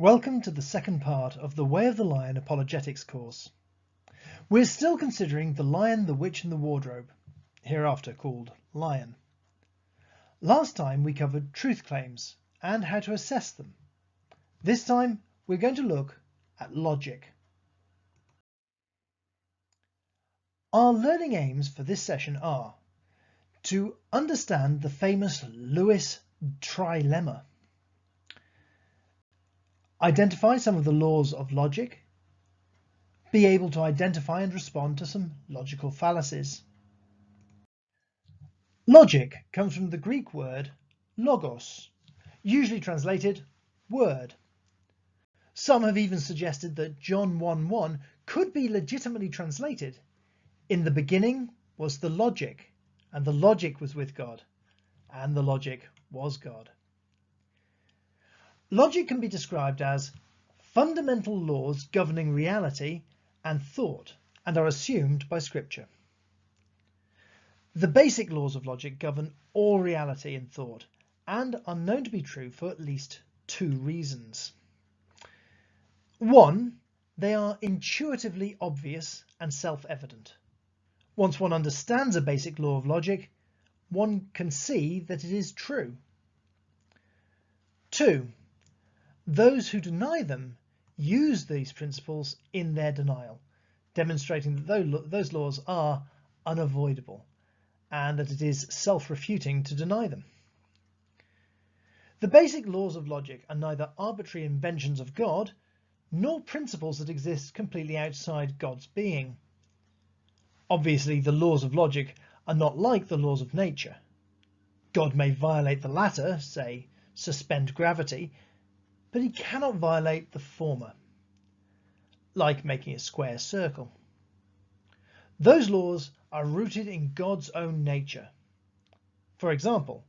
Welcome to the second part of the Way of the Lion Apologetics course. We're still considering The Lion, the Witch and the Wardrobe, hereafter called Lion. Last time we covered truth claims and how to assess them. This time we're going to look at logic. Our learning aims for this session are to understand the famous Lewis trilemma, identify some of the laws of logic, be able to identify and respond to some logical fallacies. Logic comes from the Greek word logos, usually translated word. Some have even suggested that John 1:1 could be legitimately translated, "In the beginning was the logic, and the logic was with God, and the logic was God." Logic can be described as fundamental laws governing reality and thought and are assumed by Scripture. The basic laws of logic govern all reality and thought and are known to be true for at least two reasons. One, they are intuitively obvious and self-evident. Once one understands a basic law of logic, one can see that it is true. Two, those who deny them use these principles in their denial, demonstrating that those laws are unavoidable and that it is self-refuting to deny them. The basic laws of logic are neither arbitrary inventions of God nor principles that exist completely outside God's being. Obviously, the laws of logic are not like the laws of nature. God may violate the latter, say, suspend gravity, but he cannot violate the former, like making a square circle. Those laws are rooted in God's own nature. For example,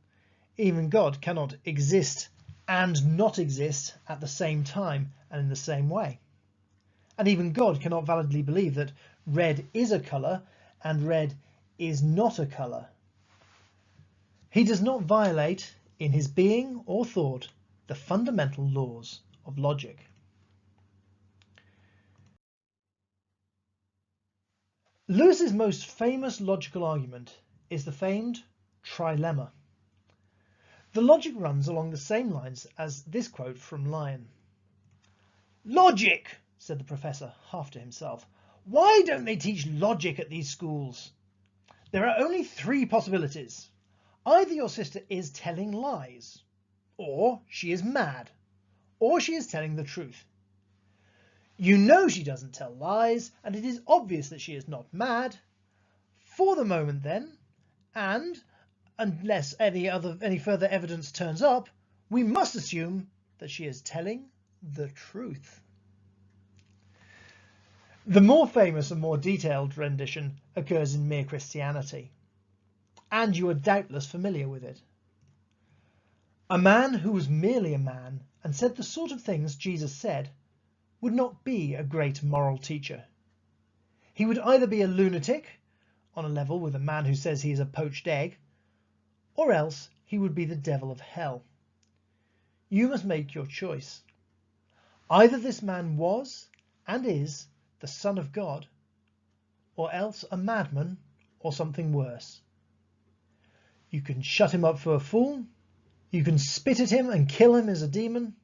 even God cannot exist and not exist at the same time and in the same way. And even God cannot validly believe that red is a colour and red is not a colour. He does not violate, in his being or thought, the fundamental laws of logic. Lewis's most famous logical argument is the famed trilemma. The logic runs along the same lines as this quote from Lion. "Logic," said the professor, half to himself. "Why don't they teach logic at these schools? There are only three possibilities. Either your sister is telling lies, or she is mad, or she is telling the truth. You know she doesn't tell lies, and it is obvious that she is not mad. For the moment then, and unless any further evidence turns up, we must assume that she is telling the truth." The more famous and more detailed rendition occurs in Mere Christianity, and you are doubtless familiar with it. A man who was merely a man and said the sort of things Jesus said would not be a great moral teacher. He would either be a lunatic, on a level with a man who says he is a poached egg, or else he would be the devil of hell. You must make your choice. Either this man was and is the Son of God, or else a madman or something worse. You can shut him up for a fool, you can spit at him and kill him as a demon,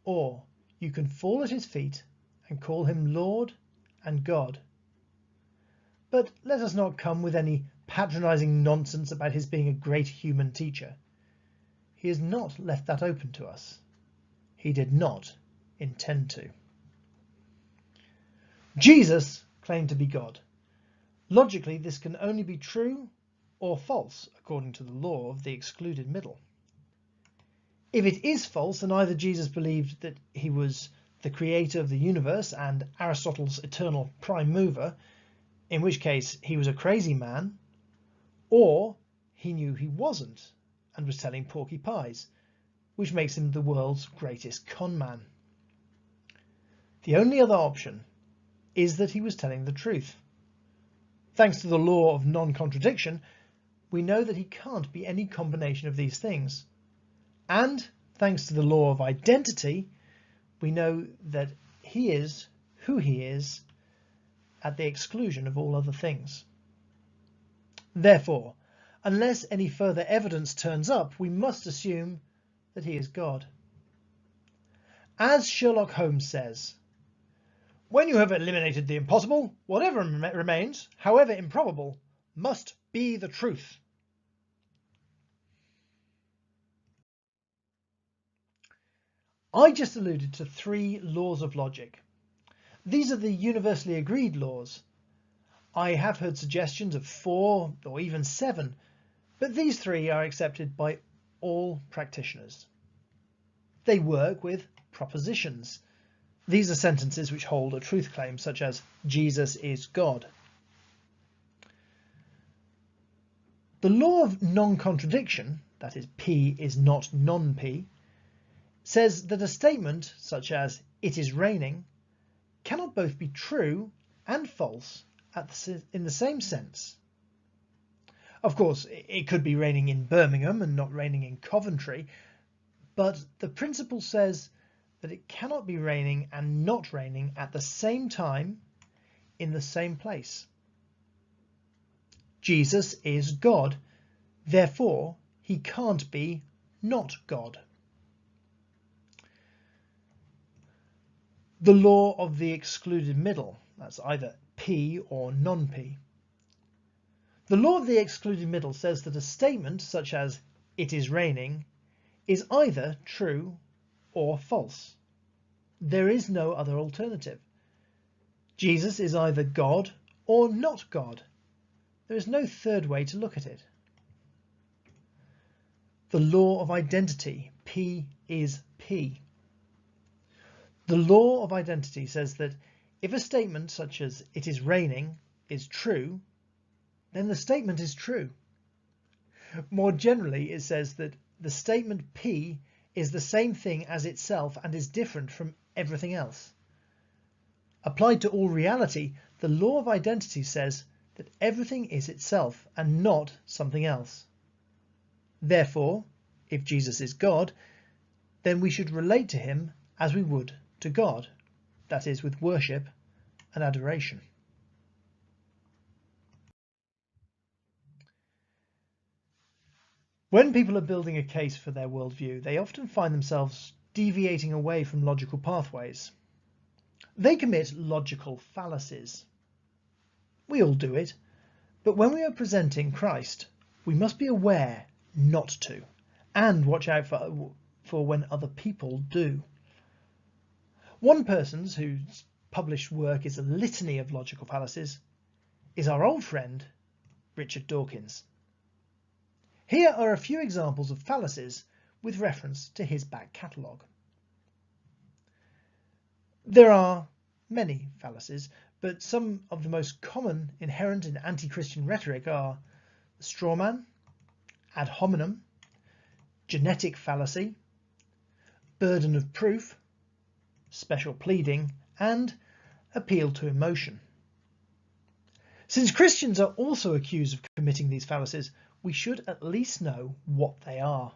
or you can fall at his feet and call him Lord and God. But let us not come with any patronizing nonsense about his being a great human teacher. He has not left that open to us. He did not intend to. Jesus claimed to be God. Logically, this can only be true or false according to the law of the excluded middle. If it is false, then either Jesus believed that he was the creator of the universe and Aristotle's eternal prime mover, in which case he was a crazy man, or he knew he wasn't and was telling porky pies, which makes him the world's greatest con man. The only other option is that he was telling the truth. Thanks to the law of non-contradiction, we know that he can't be any combination of these things. And, thanks to the law of identity, we know that he is who he is at the exclusion of all other things. Therefore, unless any further evidence turns up, we must assume that he is God. As Sherlock Holmes says, "When you have eliminated the impossible, whatever remains, however improbable, must be the truth." I just alluded to 3 laws of logic. These are the universally agreed laws. I have heard suggestions of 4 or even 7, but these 3 are accepted by all practitioners. They work with propositions. These are sentences which hold a truth claim, such as Jesus is God. The law of non-contradiction, that is, P is not non-P, says that a statement such as "it is raining" cannot both be true and false in the same sense. Of course, it could be raining in Birmingham and not raining in Coventry, but the principle says that it cannot be raining and not raining at the same time in the same place. Jesus is God, therefore he can't be not God. The law of the excluded middle, that's either P or non-P. The law of the excluded middle says that a statement such as "it is raining" is either true or false. There is no other alternative. Jesus is either God or not God. There is no third way to look at it. The law of identity, P is P. The law of identity says that if a statement such as "it is raining" is true, then the statement is true. More generally, it says that the statement P is the same thing as itself and is different from everything else. Applied to all reality, the law of identity says that everything is itself and not something else. Therefore, if Jesus is God, then we should relate to him as we would to God, that is, with worship and adoration. When people are building a case for their worldview, they often find themselves deviating away from logical pathways. They commit logical fallacies. We all do it, but when we are presenting Christ, we must be aware not to, and watch out for when other people do. One person whose published work is a litany of logical fallacies is our old friend, Richard Dawkins. Here are a few examples of fallacies with reference to his back catalogue. There are many fallacies, but some of the most common inherent in anti-Christian rhetoric are straw man, ad hominem, genetic fallacy, burden of proof, special pleading, and appeal to emotion. Since Christians are also accused of committing these fallacies, we should at least know what they are.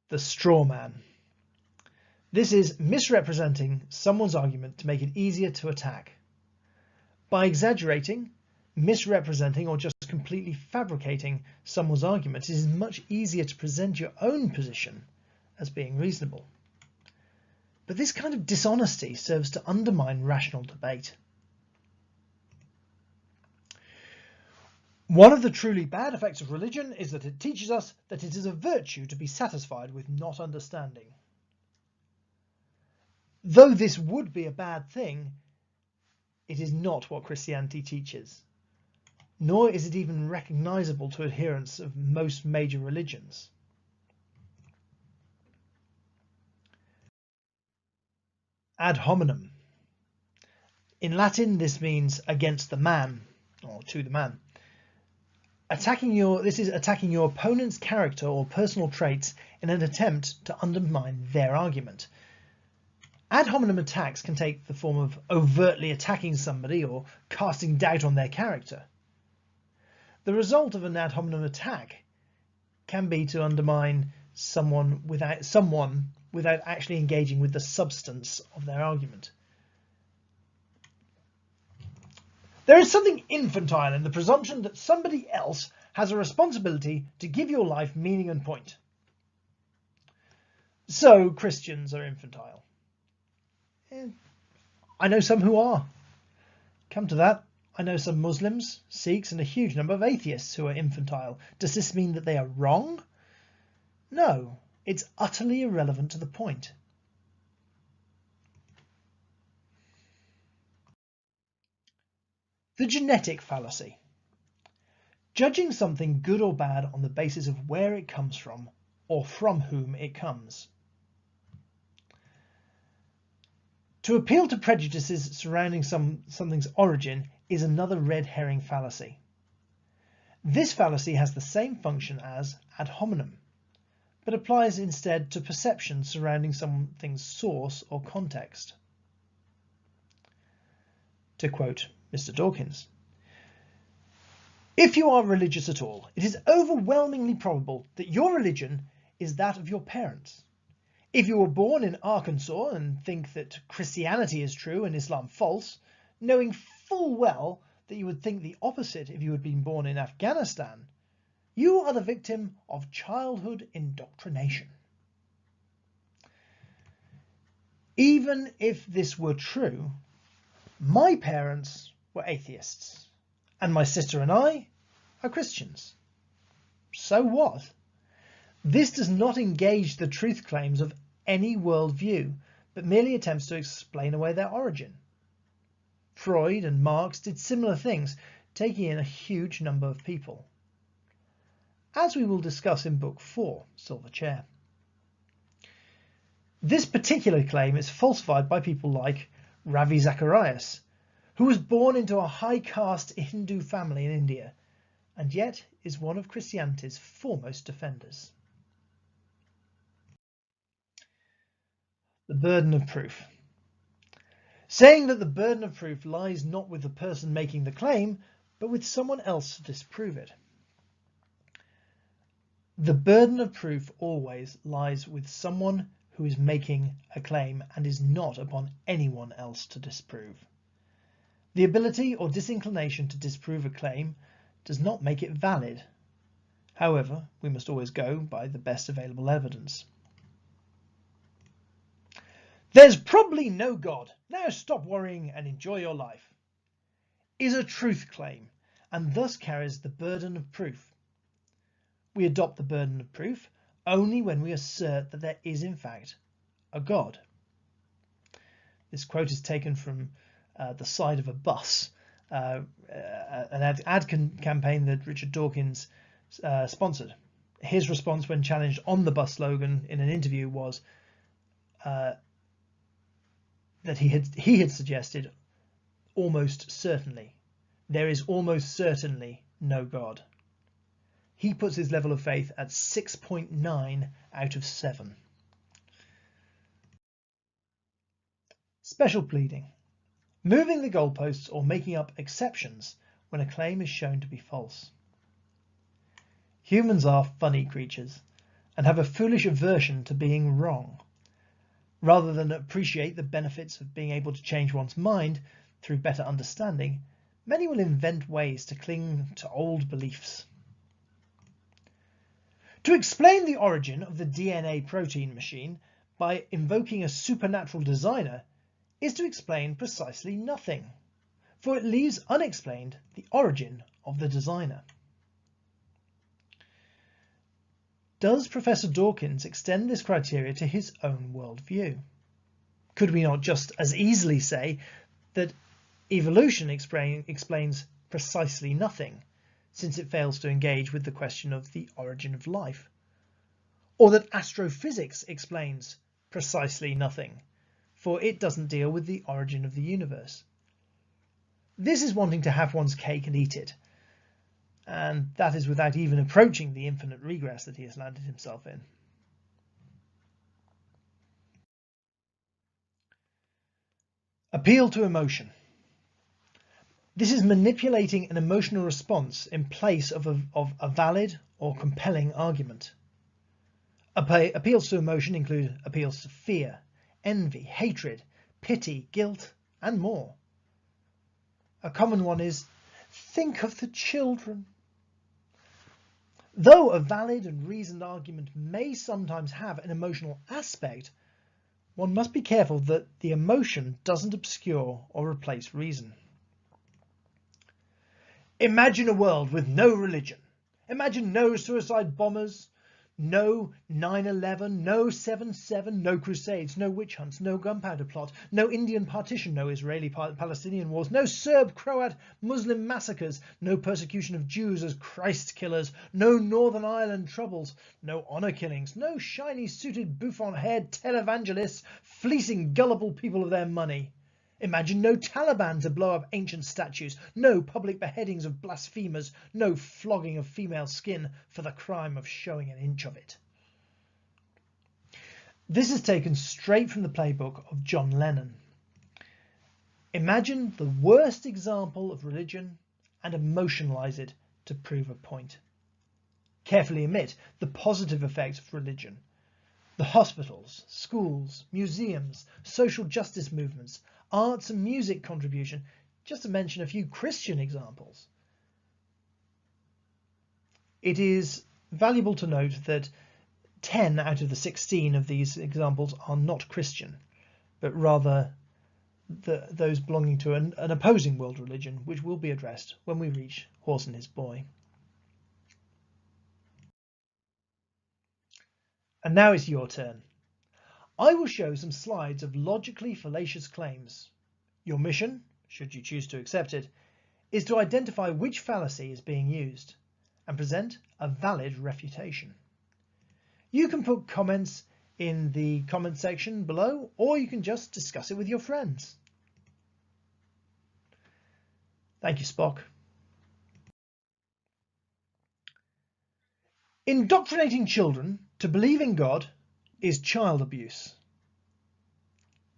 The straw man. This is misrepresenting someone's argument to make it easier to attack. By exaggerating, misrepresenting, or just completely fabricating someone's argument, it is much easier to present your own position as being reasonable. But this kind of dishonesty serves to undermine rational debate. One of the truly bad effects of religion is that it teaches us that it is a virtue to be satisfied with not understanding. Though this would be a bad thing, it is not what Christianity teaches, nor is it even recognizable to adherents of most major religions. Ad hominem. In Latin, this means against the man, or to the man. This is attacking your opponent's character or personal traits in an attempt to undermine their argument. Ad hominem attacks can take the form of overtly attacking somebody or casting doubt on their character. The result of an ad hominem attack can be to undermine someone without actually engaging with the substance of their argument. There is something infantile in the presumption that somebody else has a responsibility to give your life meaning and point. So Christians are infantile. I know some who are. Come to that, I know some Muslims, Sikhs, and a huge number of atheists who are infantile. Does this mean that they are wrong? No, it's utterly irrelevant to the point. The genetic fallacy. Judging something good or bad on the basis of where it comes from or from whom it comes. To appeal to prejudices surrounding something's origin is another red herring fallacy. This fallacy has the same function as ad hominem, but applies instead to perceptions surrounding something's source or context. To quote Mr. Dawkins, "If you are religious at all, it is overwhelmingly probable that your religion is that of your parents. If you were born in Arkansas and think that Christianity is true and Islam false, knowing full well that you would think the opposite if you had been born in Afghanistan, you are the victim of childhood indoctrination." Even if this were true, my parents were atheists, and my sister and I are Christians. So what? This does not engage the truth claims of any worldview, but merely attempts to explain away their origin. Freud and Marx did similar things, taking in a huge number of people, as we will discuss in Book 4, Silver Chair. This particular claim is falsified by people like Ravi Zacharias, who was born into a high-caste Hindu family in India, and yet is one of Christianity's foremost defenders. The burden of proof. Saying that the burden of proof lies not with the person making the claim, but with someone else to disprove it. The burden of proof always lies with someone who is making a claim and is not upon anyone else to disprove. The ability or disinclination to disprove a claim does not make it valid. However, we must always go by the best available evidence. "There's probably no God. Now stop worrying and enjoy your life," is a truth claim and thus carries the burden of proof. We adopt the burden of proof only when we assert that there is in fact a God. This quote is taken from the side of a bus, an ad campaign that Richard Dawkins sponsored. His response when challenged on the bus slogan in an interview was that he had suggested almost certainly. There is almost certainly no God. He puts his level of faith at 6.9 out of 7. Special pleading. Moving the goalposts or making up exceptions when a claim is shown to be false. Humans are funny creatures and have a foolish aversion to being wrong. Rather than appreciate the benefits of being able to change one's mind through better understanding, many will invent ways to cling to old beliefs. To explain the origin of the DNA protein machine by invoking a supernatural designer is to explain precisely nothing, for it leaves unexplained the origin of the designer. Does Professor Dawkins extend this criteria to his own worldview? Could we not just as easily say that evolution explains precisely nothing, since it fails to engage with the question of the origin of life? Or that astrophysics explains precisely nothing, for it doesn't deal with the origin of the universe? This is wanting to have one's cake and eat it, and that is without even approaching the infinite regress that he has landed himself in. Appeal to emotion. This is manipulating an emotional response in place of a valid or compelling argument. Appeals to emotion include appeals to fear, envy, hatred, pity, guilt, and more. A common one is, think of the children. Though a valid and reasoned argument may sometimes have an emotional aspect, one must be careful that the emotion doesn't obscure or replace reason. Imagine a world with no religion. Imagine no suicide bombers, no 9/11, no 7/7, no crusades, no witch hunts, no gunpowder plot, no Indian partition, no Israeli-Palestinian wars, no Serb-Croat Muslim massacres, no persecution of Jews as Christ killers, no Northern Ireland troubles, no honour killings, no shiny-suited bouffon-haired televangelists fleecing gullible people of their money. Imagine no Taliban to blow up ancient statues, no public beheadings of blasphemers, no flogging of female skin for the crime of showing an inch of it. This is taken straight from the playbook of John Lennon. Imagine the worst example of religion and emotionalize it to prove a point. Carefully omit the positive effects of religion. The hospitals, schools, museums, social justice movements, arts and music contribution, just to mention a few Christian examples. It is valuable to note that 10 out of the 16 of these examples are not Christian, but rather those belonging to an opposing world religion, which will be addressed when we reach Horse and His Boy. And now it's your turn. I will show some slides of logically fallacious claims. Your mission, should you choose to accept it, is to identify which fallacy is being used and present a valid refutation. You can put comments in the comment section below, or you can just discuss it with your friends. Thank you, Spock. Indoctrinating children to believe in God is child abuse.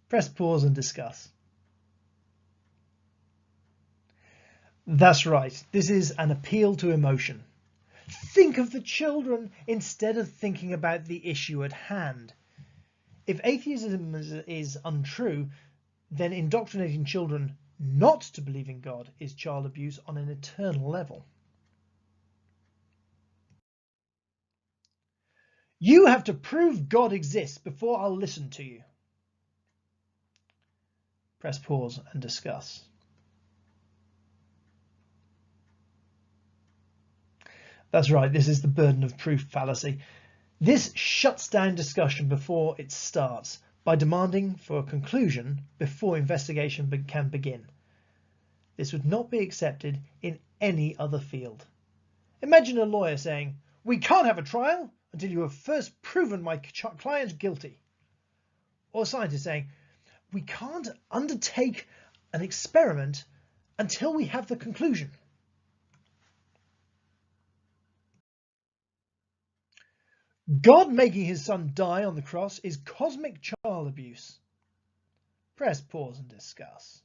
Press pause and discuss. That's right, this is an appeal to emotion. Think of the children instead of thinking about the issue at hand. If atheism is untrue, then indoctrinating children not to believe in God is child abuse on an eternal level. You have to prove God exists before I'll listen to you. Press pause and discuss. That's right, this is the burden of proof fallacy. This shuts down discussion before it starts by demanding for a conclusion before investigation can begin. This would not be accepted in any other field. Imagine a lawyer saying, "We can't have a trial until you have first proven my client guilty." Or a scientist saying, "We can't undertake an experiment until we have the conclusion." God making his son die on the cross is cosmic child abuse. Press pause and discuss.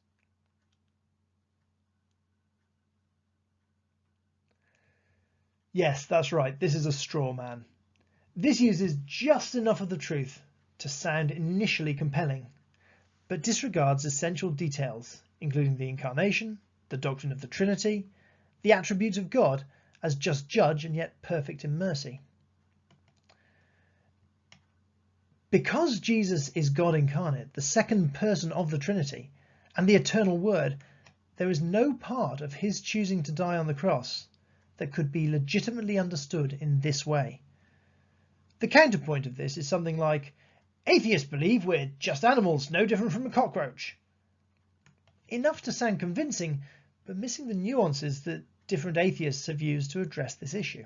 Yes, that's right, this is a straw man. This uses just enough of the truth to sound initially compelling, but disregards essential details, including the incarnation, the doctrine of the Trinity, the attributes of God as just judge and yet perfect in mercy. Because Jesus is God incarnate, the second person of the Trinity, and the eternal Word, there is no part of his choosing to die on the cross that could be legitimately understood in this way. The counterpoint of this is something like, "Atheists believe we're just animals, no different from a cockroach." Enough to sound convincing, but missing the nuances that different atheists have used to address this issue.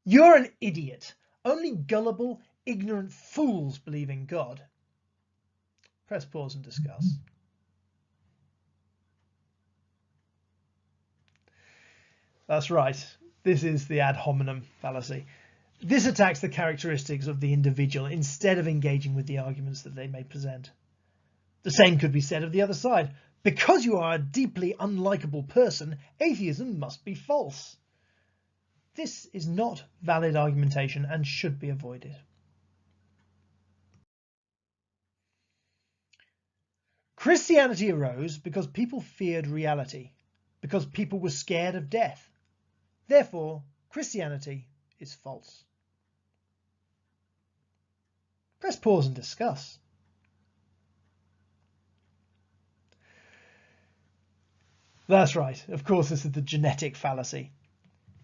You're an idiot. Only gullible, ignorant fools believe in God. Press pause and discuss. That's right. This is the ad hominem fallacy. This attacks the characteristics of the individual instead of engaging with the arguments that they may present. The same could be said of the other side. Because you are a deeply unlikable person, atheism must be false. This is not valid argumentation and should be avoided. Christianity arose because people feared reality, because people were scared of death. Therefore, Christianity is false. Press pause and discuss. That's right, of course this is the genetic fallacy.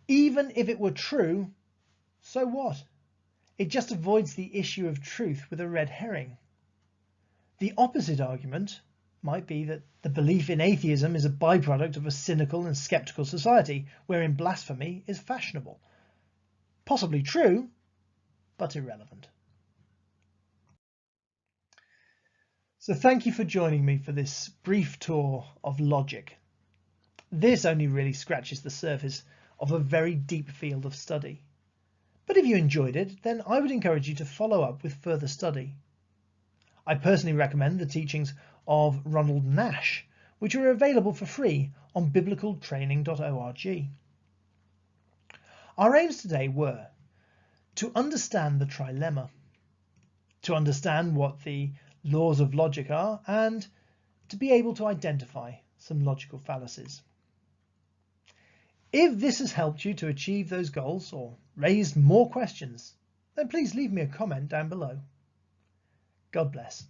Even if it were true, so what? It just avoids the issue of truth with a red herring. The opposite argument might be that the belief in atheism is a byproduct of a cynical and sceptical society wherein blasphemy is fashionable. Possibly true, but irrelevant. So thank you for joining me for this brief tour of logic. This only really scratches the surface of a very deep field of study. But if you enjoyed it, then I would encourage you to follow up with further study. I personally recommend the teachings of Ronald Nash, which are available for free on biblicaltraining.org. Our aims today were to understand the trilemma, to understand what the laws of logic are, and to be able to identify some logical fallacies. If this has helped you to achieve those goals or raised more questions, then please leave me a comment down below. God bless.